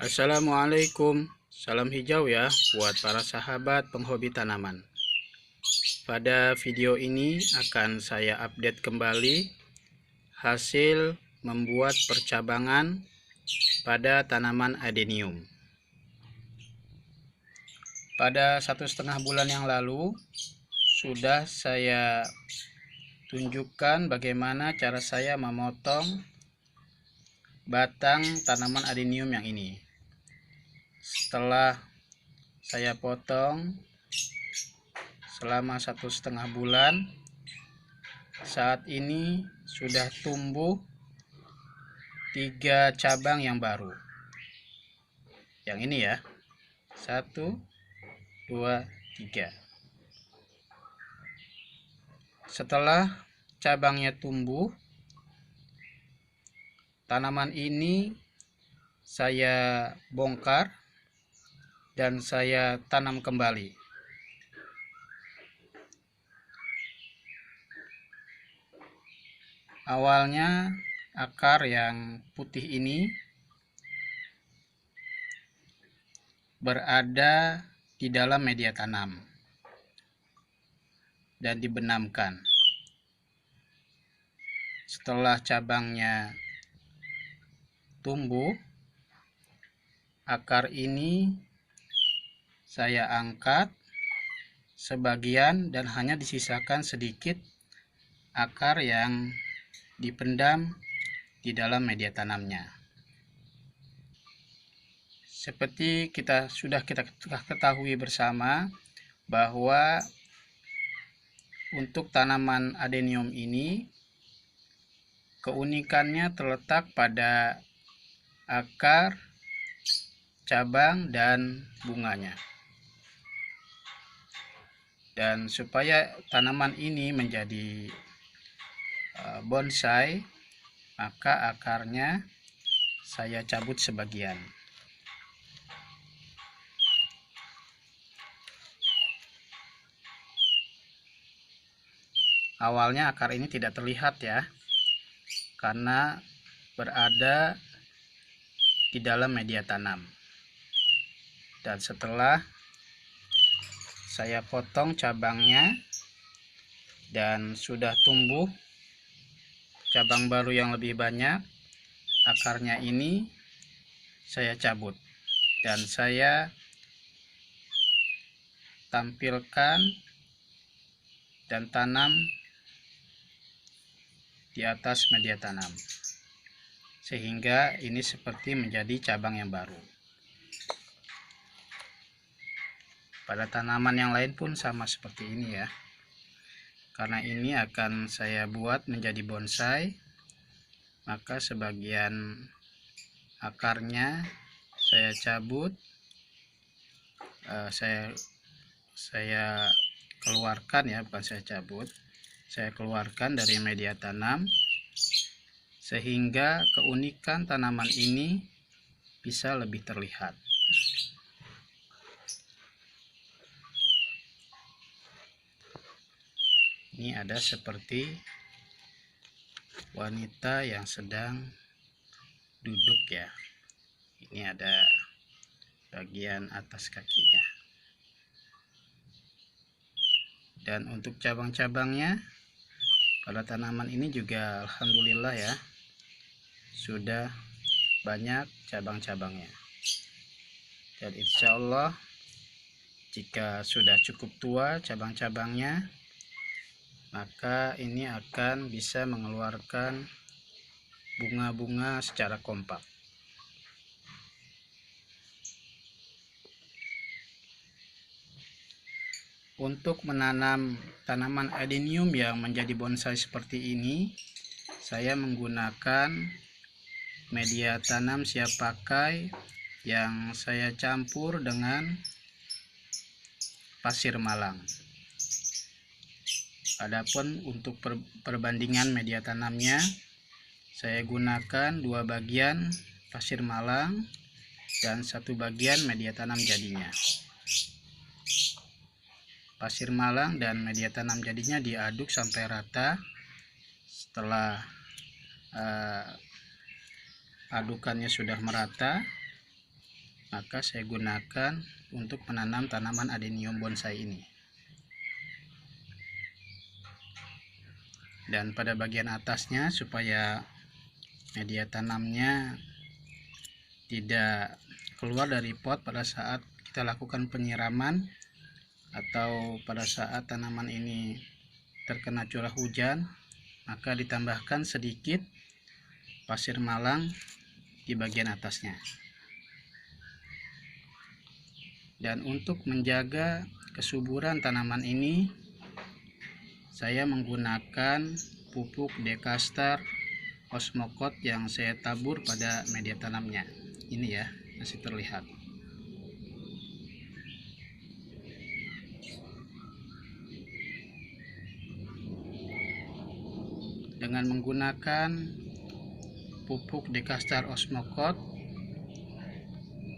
Assalamualaikum, salam hijau ya buat para sahabat penghobi tanaman. Pada video ini akan saya update kembali hasil membuat percabangan pada tanaman adenium. Pada 1,5 bulan yang lalu sudah saya tunjukkan bagaimana cara saya memotong batang tanaman adenium yang ini. Setelah saya potong selama 1,5 bulan, saat ini sudah tumbuh 3 cabang yang baru. Yang ini ya, 1, 2, 3. Setelah cabangnya tumbuh, tanaman ini saya bongkar dan saya tanam kembali. Awalnya akar yang putih ini berada di dalam media tanam dan dibenamkan. Setelah cabangnya tumbuh, akar ini saya angkat sebagian dan hanya disisakan sedikit akar yang dipendam di dalam media tanamnya. Seperti kita ketahui bersama bahwa untuk tanaman adenium ini keunikannya terletak pada akar, cabang, dan bunganya. Dan supaya tanaman ini menjadi bonsai, maka akarnya saya cabut sebagian. Awalnya akar ini tidak terlihat ya, karena berada di dalam media tanam. Dan setelah saya potong cabangnya dan sudah tumbuh cabang baru yang lebih banyak, akarnya ini saya cabut dan saya tampilkan dan tanam di atas media tanam, sehingga ini seperti menjadi cabang yang baru. Pada tanaman yang lain pun sama seperti ini ya. Karena ini akan saya buat menjadi bonsai, maka sebagian akarnya saya cabut, saya keluarkan ya, bukan saya cabut, saya keluarkan dari media tanam, sehingga keunikan tanaman ini bisa lebih terlihat. Ini ada seperti wanita yang sedang duduk ya. Ini ada bagian atas kakinya. Dan untuk cabang-cabangnya pada tanaman ini juga alhamdulillah ya, sudah banyak cabang-cabangnya. Dan insya Allah jika sudah cukup tua cabang-cabangnya, maka ini akan bisa mengeluarkan bunga-bunga secara kompak. Untuk menanam tanaman adenium yang menjadi bonsai seperti ini, saya menggunakan media tanam siap pakai yang saya campur dengan pasir malang. Adapun untuk perbandingan media tanamnya, saya gunakan 2 bagian pasir malang dan 1 bagian media tanam jadinya. Pasir malang dan media tanam jadinya diaduk sampai rata. Setelah adukannya sudah merata, maka saya gunakan untuk menanam tanaman adenium bonsai ini. Dan pada bagian atasnya, supaya media tanamnya tidak keluar dari pot pada saat kita lakukan penyiraman atau pada saat tanaman ini terkena curah hujan, maka ditambahkan sedikit pasir malang di bagian atasnya. Dan untuk menjaga kesuburan tanaman ini, saya menggunakan pupuk Dekastar Osmocote yang saya tabur pada media tanamnya. Ini ya, masih terlihat. Dengan menggunakan pupuk Dekastar Osmocote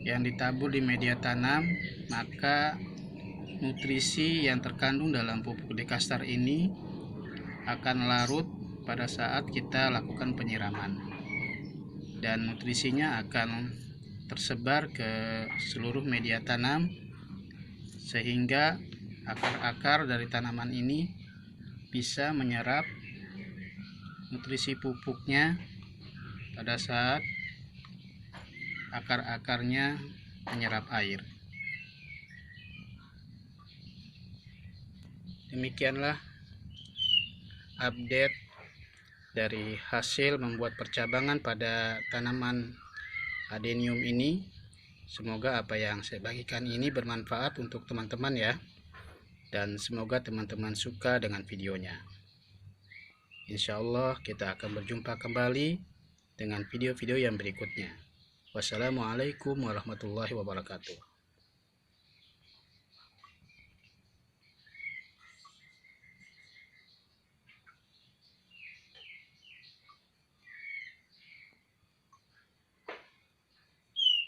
yang ditabur di media tanam, maka nutrisi yang terkandung dalam pupuk Dekastar ini akan larut pada saat kita lakukan penyiraman, dan nutrisinya akan tersebar ke seluruh media tanam sehingga akar-akar dari tanaman ini bisa menyerap nutrisi pupuknya pada saat akar-akarnya menyerap air. Demikianlah update dari hasil membuat percabangan pada tanaman adenium ini. Semoga apa yang saya bagikan ini bermanfaat untuk teman-teman ya, dan semoga teman-teman suka dengan videonya. Insya Allah kita akan berjumpa kembali dengan video-video yang berikutnya. Wassalamualaikum warahmatullahi wabarakatuh.